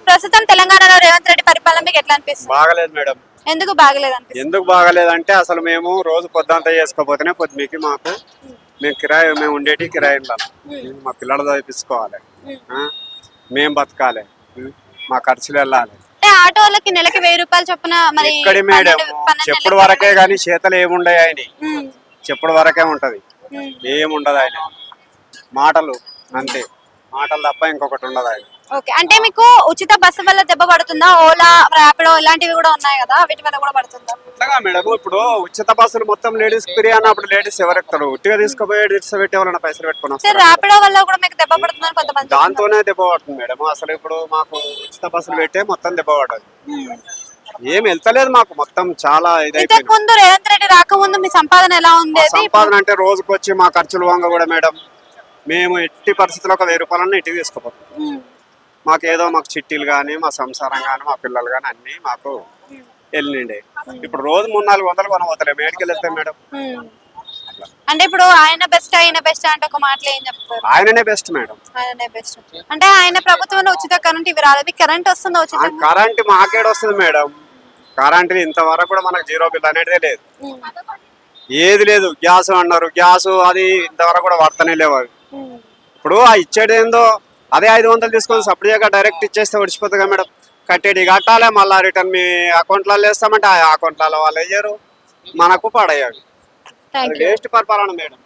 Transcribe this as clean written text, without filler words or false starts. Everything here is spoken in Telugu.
ప్రస్తుతం తెలంగాణలో రేవంత్ రెడ్డి పరిపాలన మీకు ఎట్లా అనిపిస్తుంది? బాగలేదు మేడం. ఎందుకు బాగలేదు అనిపిస్తుంది? ఎందుకు బాగలేదంటే అసలు మేము రోజు పొద్దంతా చేసుకోపోతేనే పొద్దుకి మాకు మేము ఉండేటి కిరాయిలో మా పిల్లలు చదివించుకోవాలి, మేము బతకాలి, మా ఖర్చులు వెళ్ళాలి. అంటే ఆటో వాళ్ళకి నెలకి 1000 రూపాయలు చొప్పున మరి ఇక్కడి మేడం చెప్పుడు వరకే గాని చేతలు ఏముండయి ఆయన, చెప్పుడు వరకే ఉంటది, ఏముండదు ఆయన మాటలు అంతే, మాటలు తప్ప ఇంకొకటి ఉండదు ఆయన. ఓకే, అంటే మీకు ఉచిత బస్సు వల్ల దెబ్బ పడుతుందా? ఓలా, ర్యాపిడో ఇలాంటివి కూడా ఉన్నాయి కదా, వీటి వల్ల కూడా పడుతుందా? అంతగా మేడం ఇప్పుడు ఉచిత బస్సులు మొత్తం లేడీస్ ఫ్రీ అన్నప్పుడు లేడీస్ ఎవరు ఎక్కుతారు? ఉట్టిగా తీసుకుపోయి పెట్టే వాళ్ళని పైసలు పెట్టుకుని వస్తారు. ర్యాపిడో వల్ల కూడా మీకు దెబ్బ పడుతుందని కొంతమంది. దాంతోనే దెబ్బ పడుతుంది మేడం. అసలు ఇప్పుడు మాకు ఉచిత బస్సులు పెట్టే మొత్తం దెబ్బ పడదు, ఏం వెళ్తలేదు మాకు, మొత్తం చాలా ఇదైతే. ముందు రేవంత్ రెడ్డి రాకముందు మీ సంపాదన ఎలా ఉంది? సంపాదన అంటే రోజుకి వచ్చి మా ఖర్చులు వంగ కూడా మేడం మేము ఎట్టి పరిస్థితుల్లో ఒక 1000 రూపాయలన్నా ఇంటికి తీసుకుపోతాం. మాకు చిట్టీలు కానీ, మా సంసారం కానీ, మా పిల్లలు కానీ అన్ని మాకు వెళ్ళిండే. ఇప్పుడు రోజు 300-400 కొనబోతలేము, ఏడికి వెళ్తాం మేడం. అంటే ఇప్పుడు ఆయన బెస్ట్ అంటే ఒక మాటలు ఏం చెప్తారు? ఆయననే బెస్ట్ మేడం, ఆయననే బెస్ట్. అంటే ఆయన ప్రభుత్వంలో ఉచిత కరెంట్ ఇవి రాలేదు, కరెంట్ వస్తుందో? ఉచిత కరెంట్ మాకేడు వస్తుంది మేడం, కరెంట్ ఇంతవరకు కూడా మనకు 0 బిల్ అనేది లేదు, ఏది లేదు. గ్యాస్ అన్నారు, గ్యాస్ అది ఇంతవరకు కూడా వర్తనే లేవు. అవి ఇప్పుడు ఆ ఇచ్చేదేందో అదే 500 తీసుకొని సపరేట్గా డైరెక్ట్ ఇచ్చేస్తే ఒడిచిపోతుంది కదా మేడం. కట్టేది కట్టాలి, మళ్ళీ రిటర్న్ మీ అకౌంట్లలో వేస్తామంటే ఆ అకౌంట్లలో వాళ్ళు వేయరు, మనకు పడేయాలి. వేస్ట్ పరిపాలన మేడం.